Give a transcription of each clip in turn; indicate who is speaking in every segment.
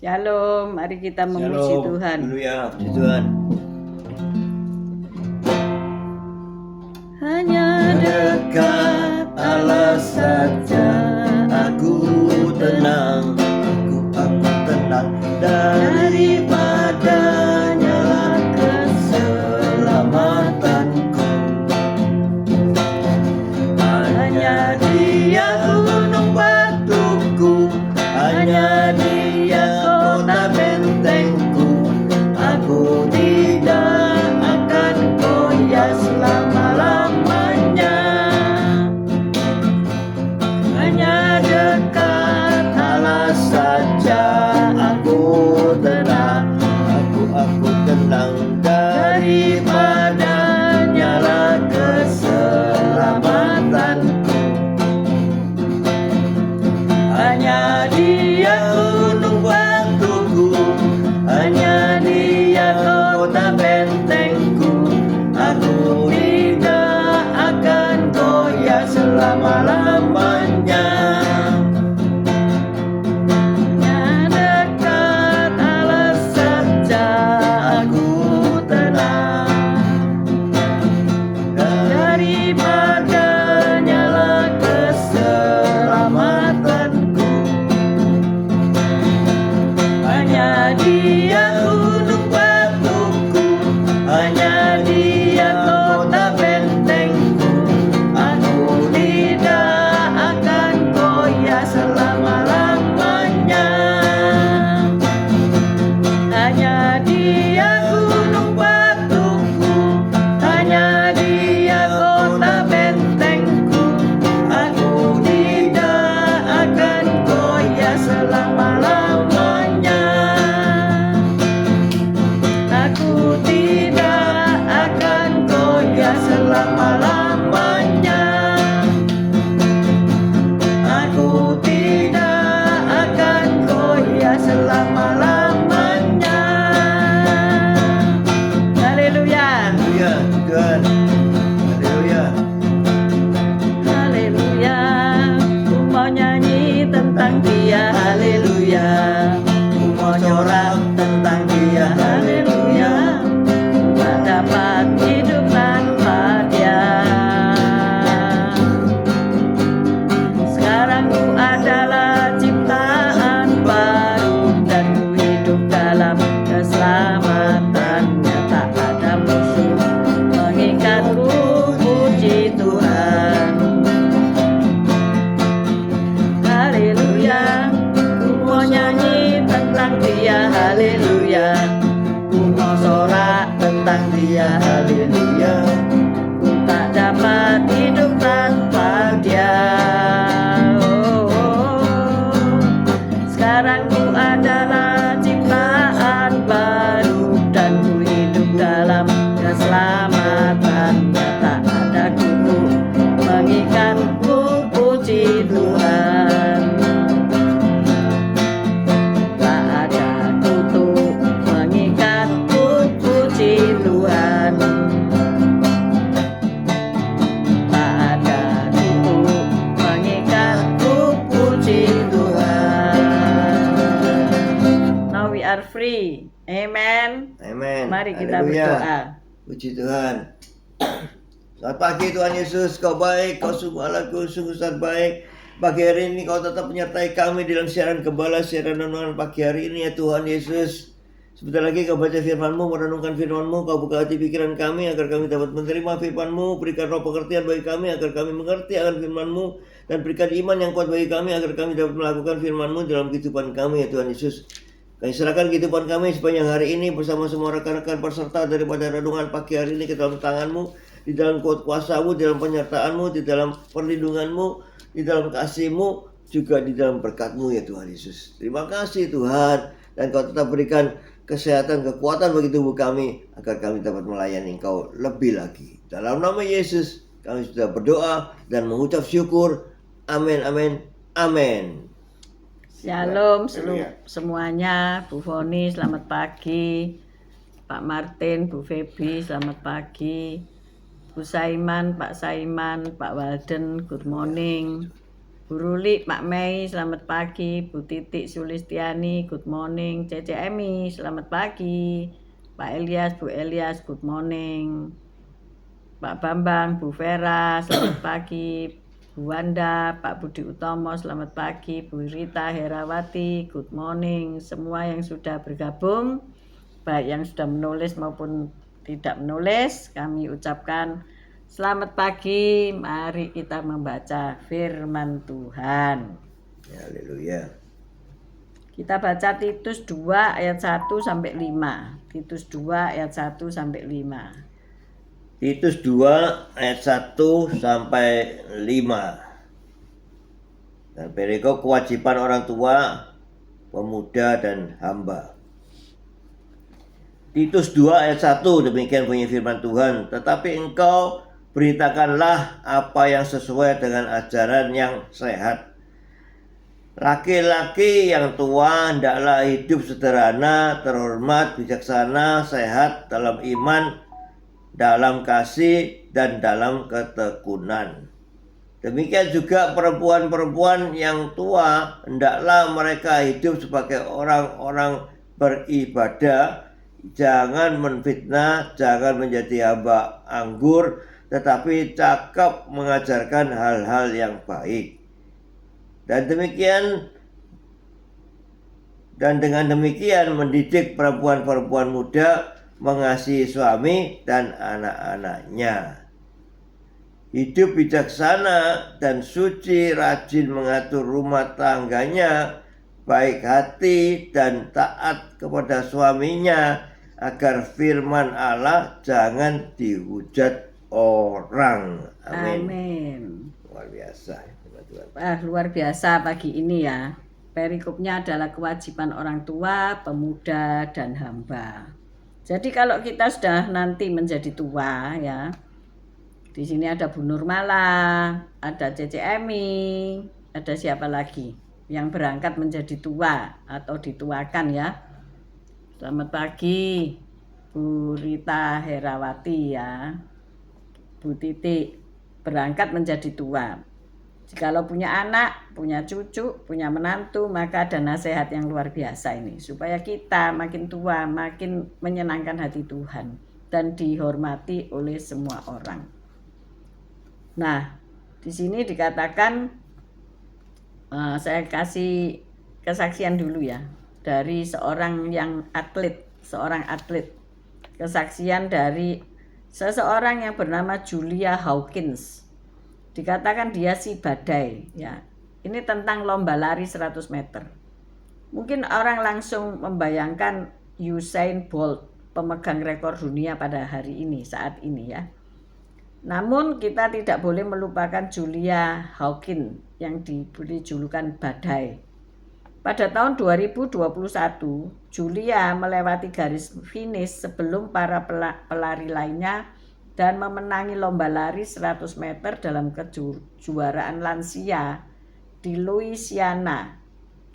Speaker 1: Shalom, mari kita memuji
Speaker 2: Shalom,
Speaker 1: Tuhan.
Speaker 2: haleluya, puji Tuhan.
Speaker 1: Hanya dekat Allah saja
Speaker 2: aku tenang, aku tenang daripadanya keselamatanku. Hanya Dia gunung batuku, hanya Dia kota bentengku. Aku tidak akan goyah selama-lamanya. Hanya dekat Allah saja aku tenang, aku tenang daripadanya lah keselamatanku. Hanya Dia gunung batuku, hanya Dia kota bentengku. Aku tidak akan goyah selama-lamanya.
Speaker 1: Hanya dekat Allah saja
Speaker 2: Aku tenang
Speaker 1: daripadanya lah
Speaker 2: keselamatanku.
Speaker 1: Hanya Dia gunung batuku,
Speaker 2: Hanya Dia kota bentengku.
Speaker 1: aku tidak akan goyah selama-lamanya. Hanya Dia gunung batuku, hanya Dia kota bentengku. Aku tidak akan goyah selama-lamanya. Aku tidak akan goyah selama-lamanya. Aku tidak akan goyah selama-lamanya. Haleluya.
Speaker 2: Haleluya, Tuhan. Haleluya.
Speaker 1: Haleluya. Ku mau nyanyi tentang Dia. Haleluya. Ku mau nyorak tentang Dia. Haleluya. Tak dapat hidup tanpa Dia. Sekarang ku adalah ciptaan baru dan ku hidup dalam keselamatannya. Tak ada musuh mengikatku, puji Tuhan. Haleluya, ku mau nyanyi tentang Dia. Haleluya, ku mau sorak tentang Dia. Haleluya, ku tak dapat hidup tanpa Dia. Sekarang ku adalah ciptaan baru dan ku hidup dalam keselamatan. Tak ada kutu mengikatku, puji Tuhan. Tak ada kutu mengikatku, puji Tuhan. Tak ada kutu mengikatku, puji Tuhan. Now we are free. Amen.
Speaker 2: Amen.
Speaker 1: Mari kita
Speaker 2: Haleluya.
Speaker 1: berdoa.
Speaker 2: Puji Tuhan. Selamat pagi Tuhan Yesus, Kau baik, Kau sungguh Allahku, sungguh sangat baik. Pagi hari ini Kau tetap menyertai kami dalam siaran gembala, siaran renungan pagi hari ini ya Tuhan Yesus. Sebentar lagi Kau baca firman-Mu, merenungkan firman-Mu, Kau buka hati pikiran kami agar kami dapat menerima firman-Mu. Berikan roh pengertian bagi kami agar kami mengerti akan firman-Mu, dan berikan iman yang kuat bagi kami agar kami dapat melakukan firman-Mu dalam kehidupan kami ya Tuhan Yesus. Kami serahkan kehidupan kami sepanjang hari ini bersama semua rekan-rekan peserta daripada renungan pagi hari ini ke dalam tangan-Mu, di dalam kuasa-Mu, di dalam penyertaan-Mu, di dalam perlindungan-Mu, di dalam kasih-Mu, juga di dalam berkat-Mu ya Tuhan Yesus. Terima kasih Tuhan, dan Kau tetap berikan kesehatan, kekuatan bagi tubuh kami agar kami dapat melayani Engkau lebih lagi. Dalam nama Yesus kami sudah berdoa dan mengucap syukur. Amin, amin, amin.
Speaker 1: Shalom
Speaker 2: Haleluya.
Speaker 1: semuanya. Bu Foni selamat pagi. Pak Martin, Bu Feby selamat pagi. Bu Saiman, Pak Saiman, Pak Walden good morning. Bu Ruli, Pak Mei, selamat pagi. Bu Titik Sulistiani, good morning. Cece Emi, selamat pagi. Pak Elias, Bu Elias, good morning. Pak Bambang, Bu Vera, selamat pagi. Bu Wanda, Pak Budi Utomo, selamat pagi. Bu Rita Herawati, good morning. Semua yang sudah bergabung, baik yang sudah menulis maupun tidak menulis, kami ucapkan selamat pagi. Mari kita membaca firman Tuhan.
Speaker 2: Haleluya.
Speaker 1: Kita baca Titus 2 ayat 1 sampai 5. Titus 2 ayat 1 sampai 5.
Speaker 2: Titus 2 ayat 1 sampai 5. Dan perikop kewajiban orang tua, pemuda dan hamba. Titus 2 ayat 1, demikian bunyi firman Tuhan. Tetapi engkau beritakanlah apa yang sesuai dengan ajaran yang sehat. Laki-laki yang tua hendaklah hidup sederhana, terhormat, bijaksana, sehat dalam iman, dalam kasih, dan dalam ketekunan. Demikian juga perempuan-perempuan yang tua hendaklah mereka hidup sebagai orang-orang beribadah, jangan menfitnah, jangan menjadi hamba anggur, tetapi cakap mengajarkan hal-hal yang baik. Dan dengan demikian mendidik perempuan-perempuan muda mengasihi suami dan anak-anaknya. Hidup bijaksana dan suci, rajin mengatur rumah tangganya, baik hati dan taat kepada suaminya, agar firman Allah jangan dihujat orang. Amin.
Speaker 1: Amin.
Speaker 2: Luar biasa.
Speaker 1: Luar biasa pagi ini ya. Perikopnya adalah kewajiban orang tua, pemuda, dan hamba. Jadi kalau kita sudah nanti menjadi tua ya, di sini ada Bu Nurmala, ada Cece Emi, ada siapa lagi yang berangkat menjadi tua atau dituakan ya. Selamat pagi Bu Rita Herawati ya, Bu Titik berangkat menjadi tua. Jikalau punya anak, punya cucu, punya menantu, maka ada nasihat yang luar biasa ini. Supaya kita makin tua, makin menyenangkan hati Tuhan dan dihormati oleh semua orang. Nah, di sini dikatakan, saya kasih kesaksian dulu ya. Dari seorang atlet. Kesaksian dari seseorang yang bernama Julia Hawkins. Dikatakan dia si badai ya. Ini tentang lomba lari 100 meter. Mungkin orang langsung membayangkan Usain Bolt, pemegang rekor dunia pada hari ini, saat ini ya. Namun kita tidak boleh melupakan Julia Hawkins yang diberi julukan badai. Pada tahun 2021, Julia melewati garis finish sebelum para pelari lainnya dan memenangi lomba lari 100 meter dalam kejuaraan lansia di Louisiana.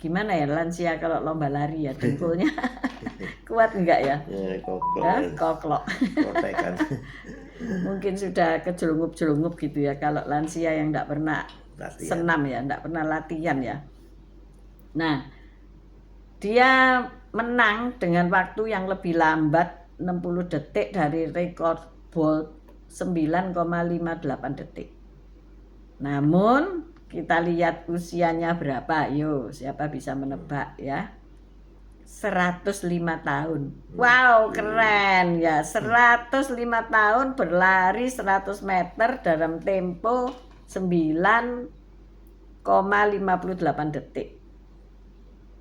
Speaker 1: Gimana ya lansia kalau lomba lari ya, dengkulnya kuat enggak ya? Koklok. Mungkin sudah kejelungup-jelungup gitu ya kalau lansia yang enggak pernah senam ya, enggak pernah latihan ya. Nah, dia menang dengan waktu yang lebih lambat 60 detik dari rekor Bolt 9,58 detik. Namun kita lihat usianya berapa. Yo, siapa bisa menebak ya? 105 tahun. Wow, keren ya. 105 tahun berlari 100 meter dalam tempo 9,58 detik.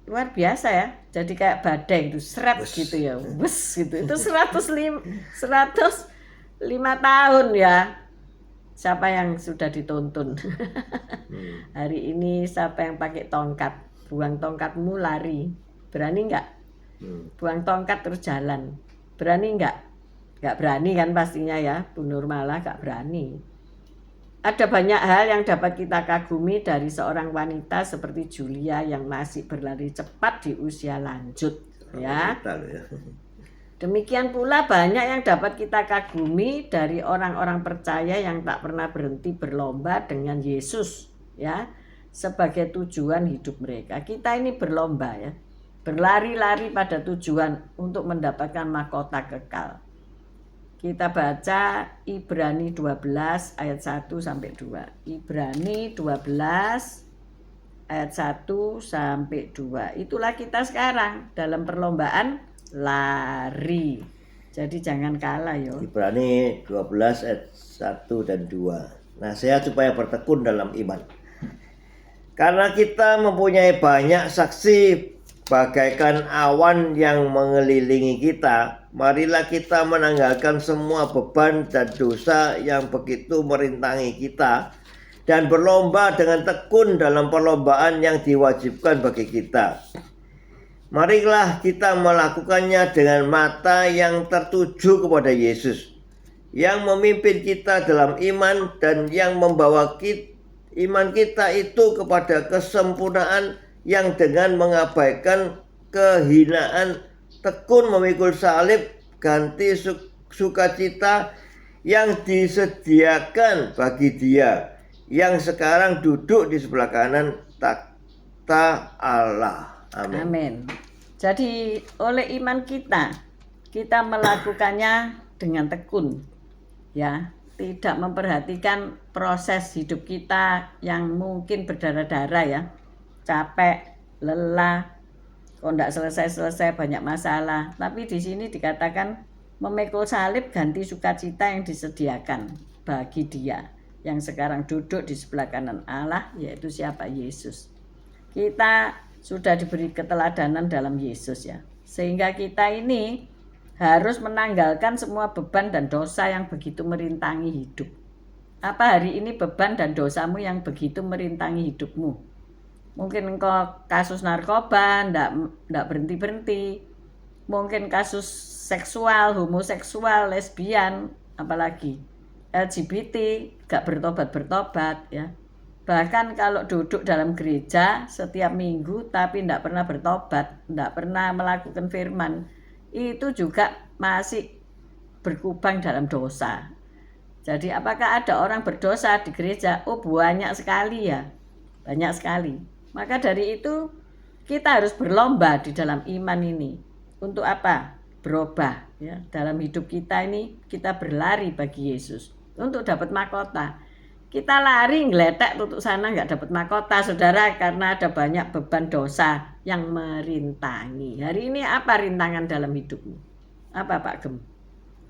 Speaker 1: Luar biasa ya. Jadi kayak badai itu seret gitu ya. Wes gitu. Itu 105 tahun ya. Siapa yang sudah dituntun? Hari ini siapa yang pakai tongkat? Buang tongkatmu lari. Berani enggak? Buang tongkat terus jalan. Berani enggak? Enggak berani kan pastinya ya. Bu Nurmala enggak berani. Ada banyak hal yang dapat kita kagumi dari seorang wanita seperti Julia yang masih berlari cepat di usia lanjut ya. Demikian pula banyak yang dapat kita kagumi dari orang-orang percaya yang tak pernah berhenti berlomba dengan Yesus ya. sebagai tujuan hidup mereka. Kita ini berlomba ya, berlari-lari pada tujuan untuk mendapatkan mahkota kekal. Kita baca Ibrani 12 ayat 1 sampai 2. Ibrani 12 ayat 1 sampai 2. Itulah kita sekarang dalam perlombaan lari. Jadi jangan kalah yo.
Speaker 2: Ibrani 12 ayat 1 dan 2. Nasihat supaya bertekun dalam iman. Karena kita mempunyai banyak saksi bagaikan awan yang mengelilingi kita, marilah kita menanggalkan semua beban dan dosa yang begitu merintangi kita, dan berlomba dengan tekun dalam perlombaan yang diwajibkan bagi kita. Marilah kita melakukannya dengan mata yang tertuju kepada Yesus, yang memimpin kita dalam iman dan yang membawa iman kita itu kepada kesempurnaan, yang dengan mengabaikan kehinaan tekun memikul salib, ganti sukacita yang disediakan bagi Dia yang sekarang duduk di sebelah kanan takhta Allah. Amin.
Speaker 1: Amin. Jadi oleh iman kita melakukannya dengan tekun, ya, tidak memperhatikan proses hidup kita yang mungkin berdarah-darah ya, capek, lelah, kok enggak selesai-selesai, banyak masalah. Tapi di sini dikatakan memikul salib, ganti sukacita yang disediakan bagi Dia yang sekarang duduk di sebelah kanan Allah, yaitu siapa? Yesus. Kita sudah diberi keteladanan dalam Yesus ya, sehingga kita ini harus menanggalkan semua beban dan dosa yang begitu merintangi hidup. Apa hari ini beban dan dosamu yang begitu merintangi hidupmu? Mungkin engkau kasus narkoba, ndak berhenti-berhenti. Mungkin kasus seksual, homoseksual, lesbian, apalagi LGBT, gak bertobat-bertobat ya. Bahkan kalau duduk dalam gereja setiap minggu tapi ndak pernah bertobat, ndak pernah melakukan firman, itu juga masih berkubang dalam dosa. Jadi apakah ada orang berdosa di gereja? Oh, banyak sekali ya, banyak sekali. Maka dari itu kita harus berlomba di dalam iman ini. Untuk apa? Berubah ya. Dalam hidup kita ini kita berlari bagi Yesus untuk dapat mahkota. Kita lari ngeletek tutup sana nggak dapat mahkota, saudara, karena ada banyak beban dosa yang merintangi. Hari ini apa rintangan dalam hidupmu? Apa Pak Gem?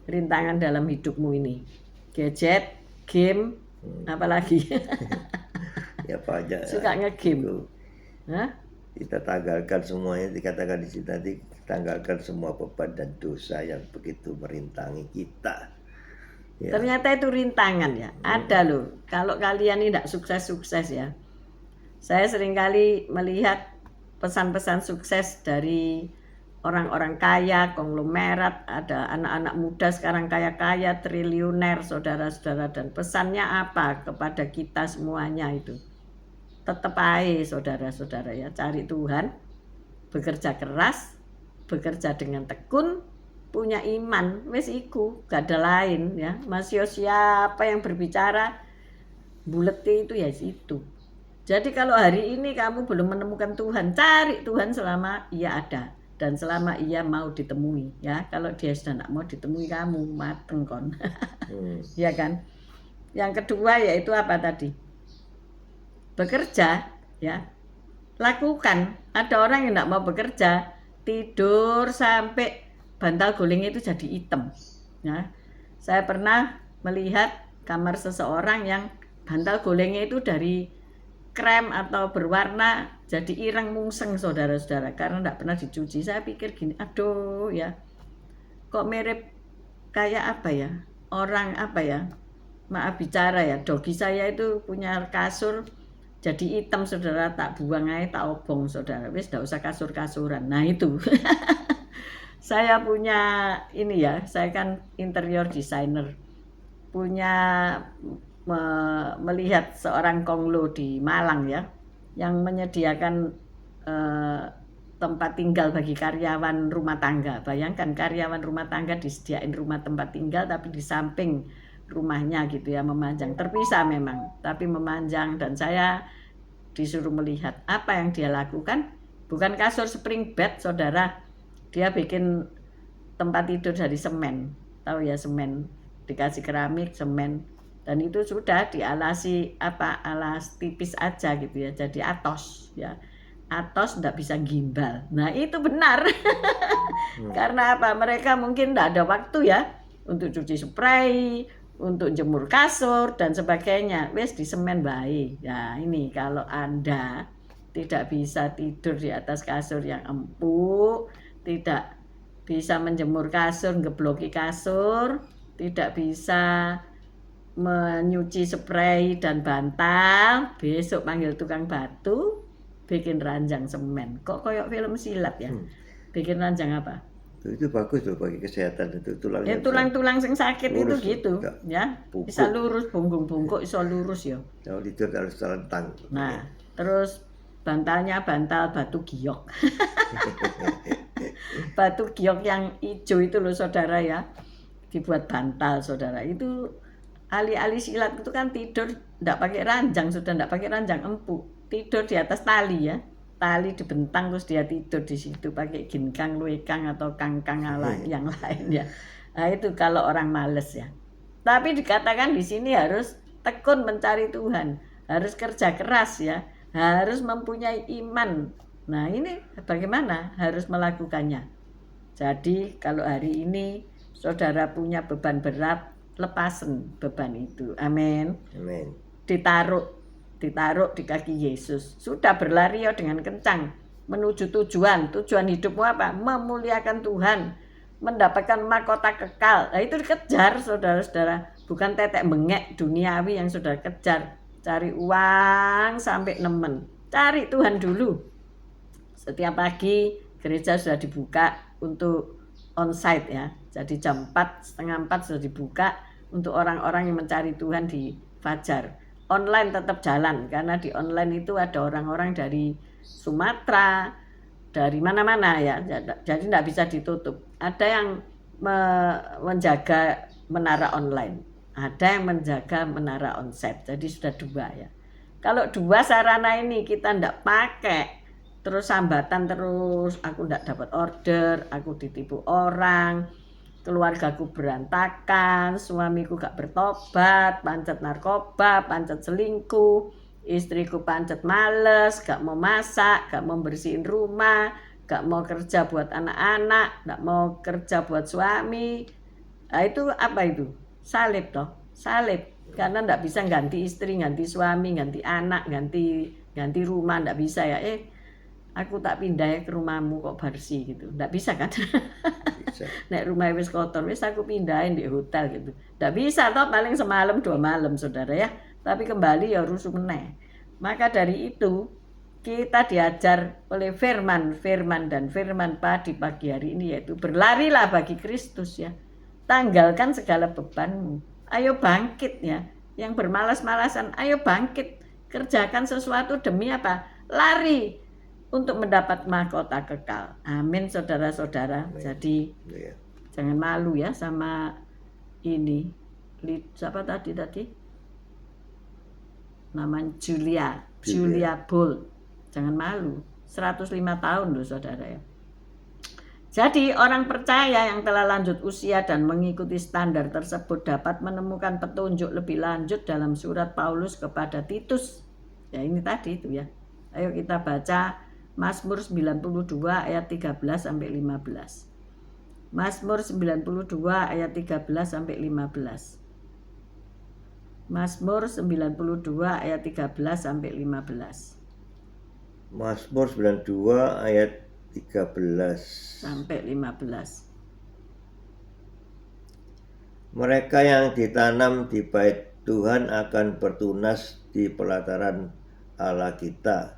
Speaker 1: Rintangan dalam hidupmu ini? Gadget, game, apalagi?
Speaker 2: Ya banyak.
Speaker 1: Suka ngegame. Hah?
Speaker 2: Kita tanggalkan semuanya, dikatakan di sini tadi, tanggalkan semua beban dan dosa yang begitu merintangi kita. Ya.
Speaker 1: Ternyata itu rintangan ya. Ada loh. Kalau kalian ini tidak sukses-sukses ya. Saya seringkali melihat pesan-pesan sukses dari orang-orang kaya, konglomerat, ada anak-anak muda sekarang kaya-kaya, triliuner, saudara-saudara, dan pesannya apa kepada kita semuanya itu? Tetap aja saudara-saudara ya, cari Tuhan, bekerja keras, bekerja dengan tekun, punya iman, wes iku, gak ada lain ya. Masih siapa yang berbicara buleti itu ya itu. Jadi kalau hari ini kamu belum menemukan Tuhan, cari Tuhan selama Ia ada dan selama Ia mau ditemui ya. Kalau Dia sudah tidak mau ditemui, kamu mateng kon. Ya kan. Yang kedua yaitu apa tadi? Bekerja ya. Lakukan. Ada orang yang tidak mau bekerja, tidur sampai bantal guling itu jadi hitam ya. Saya pernah melihat kamar seseorang yang bantal gulingnya itu dari krem atau berwarna jadi ireng mungseng, saudara-saudara, karena tidak pernah dicuci. Saya pikir gini, aduh ya, kok mirip kayak apa ya, orang apa ya, maaf bicara ya, dogi saya itu punya kasur jadi hitam, saudara, tak buang aja, tak obong, saudara, wis tidak usah kasur-kasuran. Nah itu saya punya ini ya, saya kan interior designer, punya melihat seorang konglo di Malang ya, yang menyediakan tempat tinggal bagi karyawan rumah tangga. Bayangkan karyawan rumah tangga disediain rumah tempat tinggal, tapi di samping rumahnya gitu ya, memanjang, terpisah memang, tapi memanjang. Dan saya disuruh melihat apa yang dia lakukan. Bukan kasur spring bed, saudara. Dia bikin tempat tidur dari semen. Tahu ya, semen. Dikasih keramik, semen. Dan itu sudah dialasi alas tipis aja gitu ya. Jadi atos ya. Atos tidak bisa gimbal. Nah itu benar. Karena apa? Mereka mungkin tidak ada waktu ya untuk cuci spray, untuk jemur kasur dan sebagainya. Wes di semen baik. Ya ini kalau Anda tidak bisa tidur di atas kasur yang empuk, tidak bisa menjemur kasur, ngebloki kasur, tidak bisa menyuci spray dan bantal, besok panggil tukang batu, bikin ranjang semen. Kok koyok film silat ya? Bikin ranjang apa?
Speaker 2: Itu bagus loh bagi kesehatan itu tulangnya.
Speaker 1: Ya tulang-tulang sing sakit
Speaker 2: lurus,
Speaker 1: itu gitu,
Speaker 2: enggak
Speaker 1: ya.
Speaker 2: bungkuk.
Speaker 1: Bisa lurus, bungkuk iso lurus ya.
Speaker 2: Kalau tidur harus telentang.
Speaker 1: Nah, terus bantalnya bantal batu giok. Batu giok yang hijau itu loh saudara ya. Dibuat bantal saudara. Itu ahli-ahli silat itu kan tidur enggak pakai ranjang, sudah enggak pakai ranjang empuk. Tidur di atas tali ya. Tali dibentang terus dia tidur di situ pakai ginkang, luekang atau kangkang yang lain ya. Nah itu kalau orang males ya. Tapi dikatakan di sini harus tekun mencari Tuhan, harus kerja keras ya, harus mempunyai iman. Nah ini bagaimana harus melakukannya. Jadi kalau hari ini saudara punya beban berat, lepasin beban itu. Amin.
Speaker 2: Amin.
Speaker 1: Ditaruh di kaki Yesus. Sudah berlari ya dengan kencang menuju tujuan. Tujuan hidupmu apa? Memuliakan Tuhan, mendapatkan mahkota kekal. Nah itu dikejar saudara-saudara. Bukan tetek bengek duniawi yang sudah kejar. Cari uang sampai nemen. Cari Tuhan dulu. Setiap pagi gereja sudah dibuka untuk onsite ya. Jadi jam 4, setengah 4 sudah dibuka untuk orang-orang yang mencari Tuhan di fajar. Online tetap jalan karena di online itu ada orang-orang dari Sumatera, dari mana-mana ya. Jadi tidak bisa ditutup. Ada yang menjaga menara online, ada yang menjaga menara onsite. Jadi sudah dua ya. Kalau dua sarana ini kita tidak pakai, terus sambatan terus, aku tidak dapat order, aku ditipu orang, keluargaku berantakan, suamiku gak bertobat, pancet narkoba, pancet selingkuh, istriku pancet males, gak mau masak, gak mau bersihin rumah, gak mau kerja buat anak-anak, gak mau kerja buat suami. Nah itu apa itu? Salib toh, salib. Karena gak bisa ganti istri, ganti suami, ganti anak, ganti rumah, gak bisa ya. Aku tak pindah ya ke rumahmu kok bersih gitu. Nggak bisa kan? Bisa. Nek rumah wis kotor, wis aku pindahin di hotel gitu. Nggak bisa toh, paling semalam 2 malam saudara ya. Tapi kembali ya rusuh meneh. Maka dari itu kita diajar oleh firman di pagi hari ini yaitu berlarilah bagi Kristus ya. Tanggalkan segala bebanmu. Ayo bangkit ya. Yang bermalas-malasan, ayo bangkit. Kerjakan sesuatu demi apa? Lari untuk mendapat mahkota kekal. Amin saudara-saudara. Jadi jangan malu ya sama ini. Siapa tadi? Namanya Julia Bull. Jangan malu. 105 tahun loh saudara ya. Jadi orang percaya yang telah lanjut usia dan mengikuti standar tersebut dapat menemukan petunjuk lebih lanjut dalam surat Paulus kepada Titus. Ya ini tadi itu ya. Ayo kita baca Mazmur 92 ayat 13 sampai 15. Mazmur 92 ayat 13 sampai 15. Mazmur 92 ayat 13 sampai 15.
Speaker 2: Mazmur 92 ayat 13
Speaker 1: sampai 15.
Speaker 2: Mereka yang ditanam di bait Tuhan akan bertunas di pelataran Allah kita.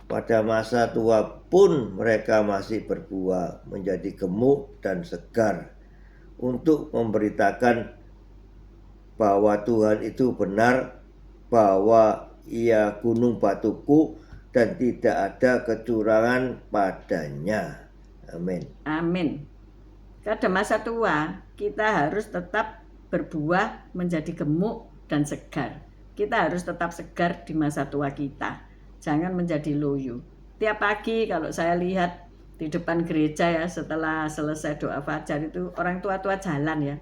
Speaker 2: Pada masa tua pun mereka masih berbuah, menjadi gemuk dan segar untuk memberitakan bahwa Tuhan itu benar, bahwa Ia gunung batuku dan tidak ada kecurangan padanya. Amin.
Speaker 1: Amin. Pada masa tua kita harus tetap berbuah menjadi gemuk dan segar.
Speaker 3: kita harus tetap segar di masa tua kita. Jangan menjadi loyo. Tiap pagi kalau saya lihat di depan gereja ya, setelah selesai doa fajar itu orang tua-tua jalan ya.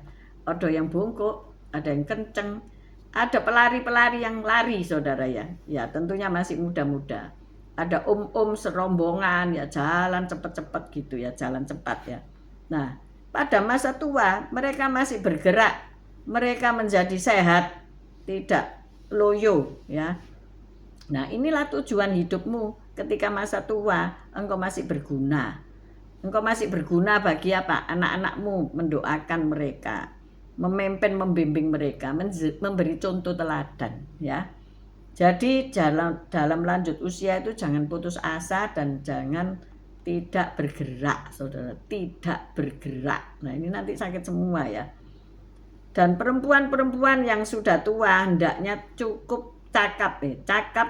Speaker 3: Ada yang bungkuk, ada yang kenceng, ada pelari-pelari yang lari saudara ya. Ya tentunya masih muda-muda. Ada serombongan ya, jalan cepat-cepat gitu ya, jalan cepat ya. Nah, pada masa tua mereka masih bergerak, mereka menjadi sehat, tidak loyo ya. Nah, inilah tujuan hidupmu ketika masa tua, engkau masih berguna. Engkau masih berguna bagi apa? Anak-anakmu, mendoakan mereka, memimpin, membimbing mereka, memberi contoh teladan ya. Jadi dalam lanjut usia itu jangan putus asa dan jangan tidak bergerak, saudara, tidak bergerak. Nah, ini nanti sakit semua ya. Dan perempuan-perempuan yang sudah tua hendaknya cukup cakap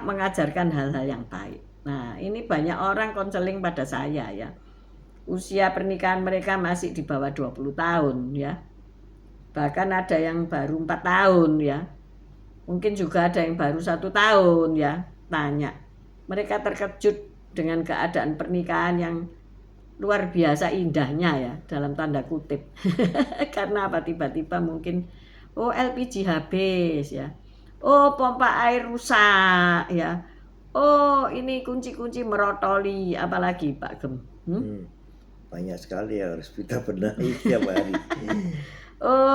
Speaker 3: mengajarkan hal-hal yang baik. Nah, ini banyak orang konseling pada saya ya. Usia pernikahan mereka masih di bawah 20 tahun ya. Bahkan ada yang baru 4 tahun ya. Mungkin juga ada yang baru 1 tahun ya. Tanya. Mereka terkejut dengan keadaan pernikahan yang luar biasa indahnya ya, dalam tanda kutip. Karena apa? Tiba-tiba mungkin LPG habis ya. Pompa air rusak ya. Ini kunci-kunci merotoli, apalagi Pak Gem?
Speaker 2: Banyak sekali yang harus kita benahi setiap hari.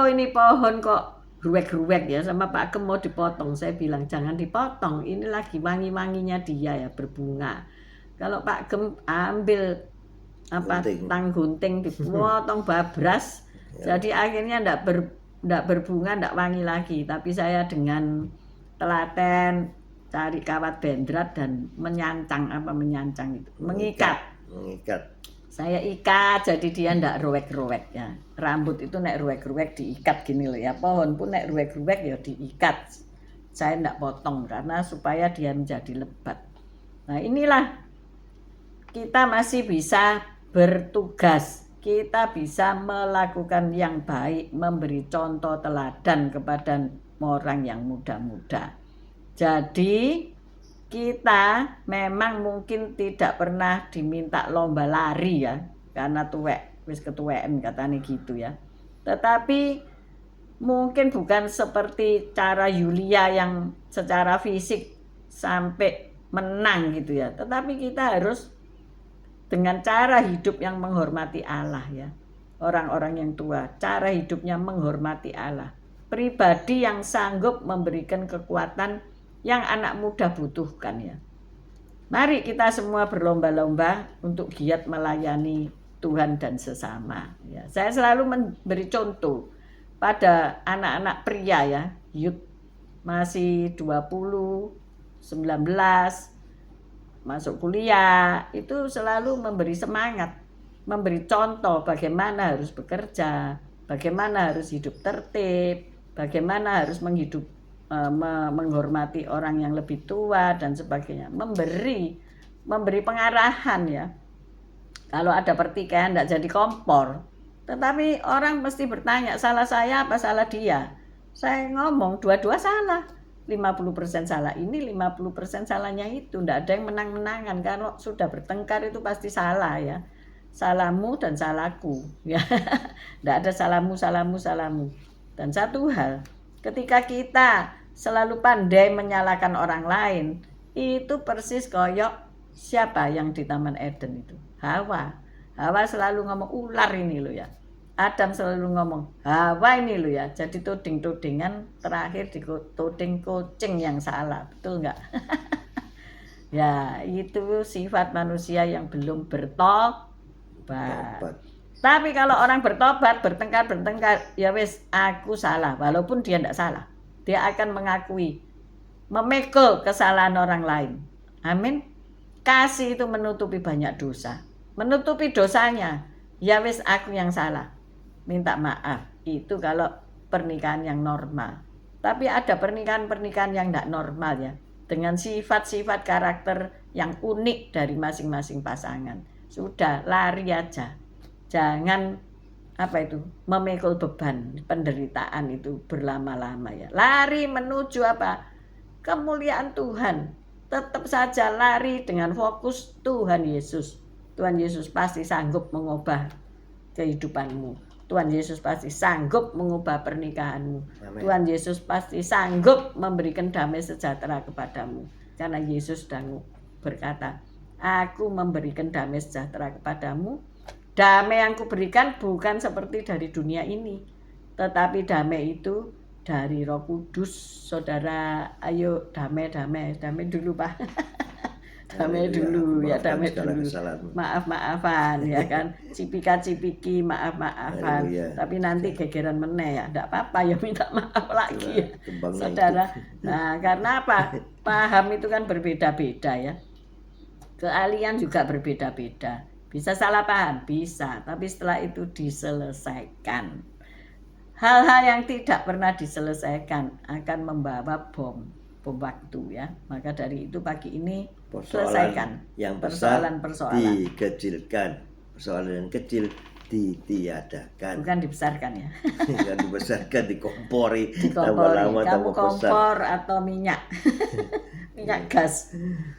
Speaker 3: Ini pohon kok ruwek-ruwek ya, sama Pak Gem mau dipotong. Saya bilang jangan dipotong, ini lagi wangi-wanginya dia ya, berbunga. Kalau Pak Gem ambil gunting dipotong babras, jadi akhirnya ndak berbunga, ndak wangi lagi. Tapi saya dengan telaten cari kawat bendrat dan menyancang itu, mengikat. Saya ikat jadi dia ndak ruwek-ruwek ya. Rambut itu nek ruwek-ruwek diikat gini loh ya. Pohon pun nek ruwek-ruwek ya diikat. Saya ndak potong karena supaya dia menjadi lebat. Nah, inilah kita masih bisa bertugas, kita bisa melakukan yang baik, memberi contoh teladan kepada orang yang muda-muda. Jadi kita memang mungkin tidak pernah diminta lomba lari ya, karena tuwek, wis ketuweken katanya gitu ya. Tetapi mungkin bukan seperti cara Yulia yang secara fisik sampai menang gitu ya. Tetapi kita harus dengan cara hidup yang menghormati Allah ya. Orang-orang yang tua, cara hidupnya menghormati Allah. Pribadi yang sanggup memberikan kekuatan yang anak muda butuhkan ya. Mari kita semua berlomba-lomba untuk giat melayani Tuhan dan sesama ya. Saya selalu memberi contoh pada anak-anak pria ya, youth masih 20, 19 masuk kuliah, itu selalu memberi semangat, memberi contoh bagaimana harus bekerja, bagaimana harus hidup tertib, bagaimana harus menghormati orang yang lebih tua dan sebagainya, memberi pengarahan ya. Kalau ada pertikaian tidak jadi kompor, tetapi orang mesti bertanya, salah saya apa salah dia? Saya ngomong dua-dua salah. 50% salah ini, 50% salahnya itu. Tidak ada yang menang-menangan. Kalau sudah bertengkar itu pasti salah ya. Salahmu dan salahku ya. Tidak ada salahmu. Dan satu hal, ketika kita selalu pandai menyalahkan orang lain, itu persis koyok siapa yang di Taman Eden itu? Hawa selalu ngomong ular ini loh ya. Adam selalu ngomong, Hawa ini loh ya, jadi tuding-tudingan, terakhir dituding kucing yang salah, betul nggak? Ya, itu sifat manusia yang belum bertobat. Tapi kalau orang bertobat, bertengkar, ya wis, aku salah, walaupun dia tidak salah. Dia akan mengakui, memikul kesalahan orang lain. Amin. Kasih itu menutupi banyak dosa. Menutupi dosanya, ya wis aku yang salah. Minta maaf, itu kalau pernikahan yang normal. Tapi ada pernikahan-pernikahan yang tidak normal ya, dengan sifat-sifat karakter yang unik dari masing-masing pasangan. Sudah, lari aja. Jangan memikul beban penderitaan itu berlama-lama ya. Lari menuju apa? kemuliaan Tuhan. Tetap saja lari dengan fokus Tuhan Yesus. Tuhan Yesus pasti sanggup mengubah kehidupanmu. Tuhan Yesus pasti sanggup mengubah pernikahanmu.
Speaker 2: Amin.
Speaker 3: Tuhan Yesus pasti sanggup memberikan damai sejahtera kepadamu. Karena Yesus sudah berkata, aku memberikan damai sejahtera kepadamu. Damai yang kuberikan bukan seperti dari dunia ini, tetapi damai itu dari Roh Kudus. Saudara, ayo damai dulu Pak. Damai dulu ya, damai dulu. Maaf-maafan ya kan, cipika-cipiki, maaf-maafan. Tapi nanti gegeran meneh ya, enggak apa-apa ya, minta maaf lagi ya. Saudara. Nah, karena apa? Paham itu kan berbeda-beda ya. Keahlian juga berbeda-beda. Bisa salah paham, bisa, tapi setelah itu diselesaikan. Hal-hal yang tidak pernah diselesaikan akan membawa bom waktu ya. Maka dari itu pagi ini selesaikan
Speaker 2: yang besar
Speaker 3: persoalan
Speaker 2: dikecilkan, persoalan yang kecil ditiadakan.
Speaker 3: Bukan dibesarkan ya.
Speaker 2: Bukan dibesarkan, dikompori.
Speaker 3: Kamu kompor atau minyak. Minyak gas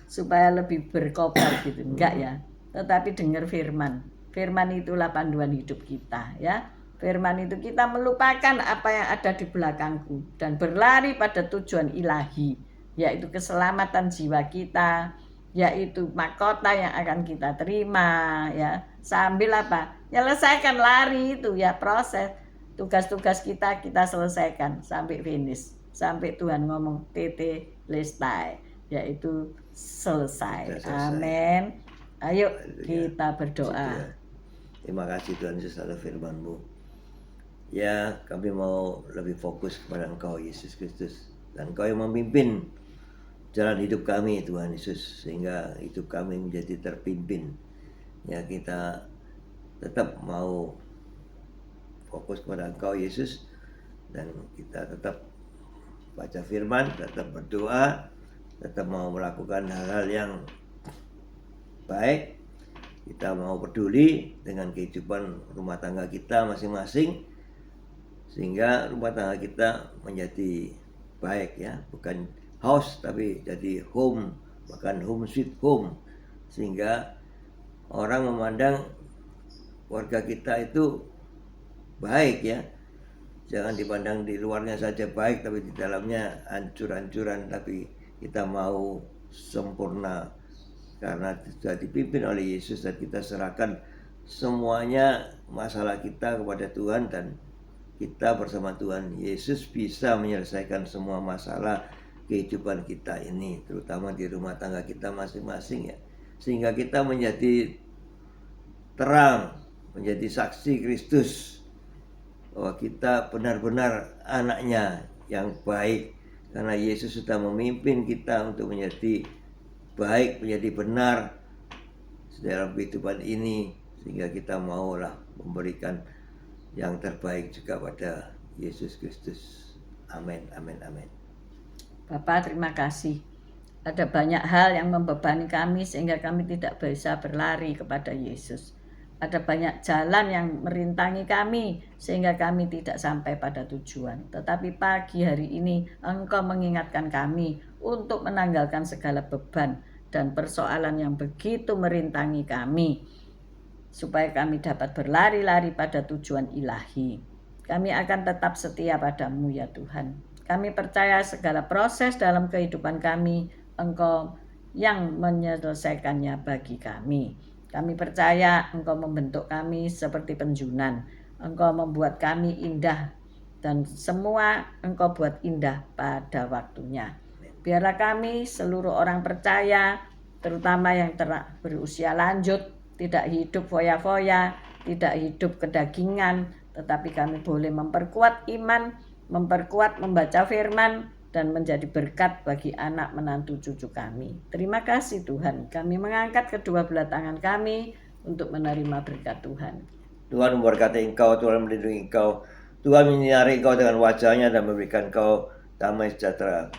Speaker 3: supaya lebih berkobar gitu. Enggak ya. Tetapi dengar firman. Firman itulah panduan hidup kita ya. Firman itu kita melupakan apa yang ada di belakangku dan berlari pada tujuan ilahi, yaitu keselamatan jiwa kita, yaitu mahkota yang akan kita terima ya. Sambil apa? Menyelesaikan lari itu ya, proses tugas-tugas kita selesaikan sampai finish. Sampai Tuhan ngomong tete lestai, yaitu selesai. Amin. Ayo kita berdoa.
Speaker 2: Terima kasih Tuhan Yesus atas firman-Mu. Ya, kami mau lebih fokus kepada Engkau Yesus Kristus, dan Engkau yang memimpin jalan hidup kami Tuhan Yesus, sehingga hidup kami menjadi terpimpin. Ya, kita tetap mau fokus kepada Engkau Yesus, dan kita tetap baca firman, tetap berdoa, tetap mau melakukan hal-hal yang baik. Kita mau peduli dengan kehidupan rumah tangga kita masing-masing, sehingga rumah tangga kita menjadi baik ya, bukan house tapi jadi home, bahkan home sweet home, sehingga orang memandang warga kita itu baik ya. Jangan dipandang di luarnya saja baik tapi di dalamnya hancur-hancuran. Tapi kita mau sempurna karena sudah dipimpin oleh Yesus, dan kita serahkan semuanya masalah kita kepada Tuhan, dan kita bersama Tuhan Yesus bisa menyelesaikan semua masalah kehidupan kita ini, terutama di rumah tangga kita masing-masing ya. Sehingga kita menjadi terang, menjadi saksi Kristus bahwa kita benar-benar anaknya yang baik, karena Yesus sudah memimpin kita untuk menjadi baik, menjadi benar dalam kehidupan ini, sehingga kita maulah memberikan yang terbaik juga pada Yesus Kristus. Amin, amin, amin.
Speaker 3: Bapak, terima kasih. Ada banyak hal yang membebani kami sehingga kami tidak bisa berlari kepada Yesus. Ada banyak jalan yang merintangi kami sehingga kami tidak sampai pada tujuan. Tetapi pagi hari ini Engkau mengingatkan kami untuk menanggalkan segala beban dan persoalan yang begitu merintangi kami, supaya kami dapat berlari-lari pada tujuan ilahi. Kami akan tetap setia padamu ya Tuhan. Kami percaya segala proses dalam kehidupan kami, Engkau yang menyelesaikannya bagi kami. Kami percaya Engkau membentuk kami seperti penjunan. Engkau membuat kami indah, dan semua Engkau buat indah pada waktunya. Biarlah kami seluruh orang percaya, terutama yang berusia lanjut, tidak hidup foya-foya, tidak hidup kedagingan, tetapi kami boleh memperkuat iman, memperkuat membaca firman, dan menjadi berkat bagi anak menantu cucu kami. Terima kasih Tuhan, kami mengangkat kedua belah tangan kami untuk menerima berkat Tuhan.
Speaker 2: Tuhan memberkati engkau, Tuhan melindungi engkau, Tuhan menyinari engkau dengan wajahnya dan memberikan engkau damai sejahtera.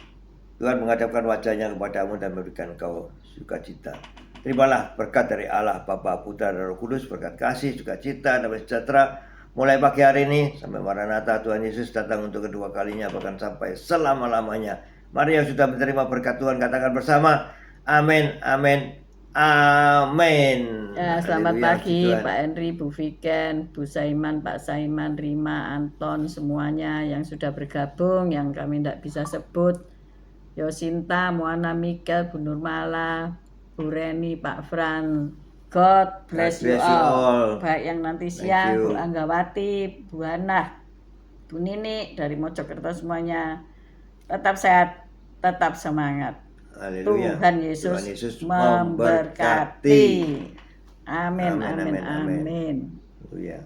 Speaker 2: Tuhan menghadapkan wajahnya kepadamu dan memberikan engkau sukacita. Terimalah berkat dari Allah, Bapa, Putra, dan Roh Kudus, berkat kasih, sukacita, damai sejahtera, mulai pagi hari ini sampai Maranatha Tuhan Yesus datang untuk kedua kalinya, bahkan sampai selama-lamanya. Mari yang sudah menerima berkat Tuhan katakan bersama, amin, amin, amin.
Speaker 3: Ya, selamat
Speaker 2: Haleluya,
Speaker 3: pagi
Speaker 2: puji Tuhan.
Speaker 3: Pak Henry, Bu Viken, Bu Saiman, Pak Saiman, Rima, Anton, semuanya yang sudah bergabung, yang kami tidak bisa sebut. Yosinta, Moana Mikel, Bu Nurmala, Bu Reni, Pak Fran. God bless you all. Baik yang nanti siang,
Speaker 2: you.
Speaker 3: Bu Anggawati, Bu Hana, Bu Nini dari Mojokerto semuanya. Tetap sehat, tetap semangat.
Speaker 2: Haleluya.
Speaker 3: Tuhan Yesus memberkati. Amin, amin, amin.
Speaker 2: Haleluya.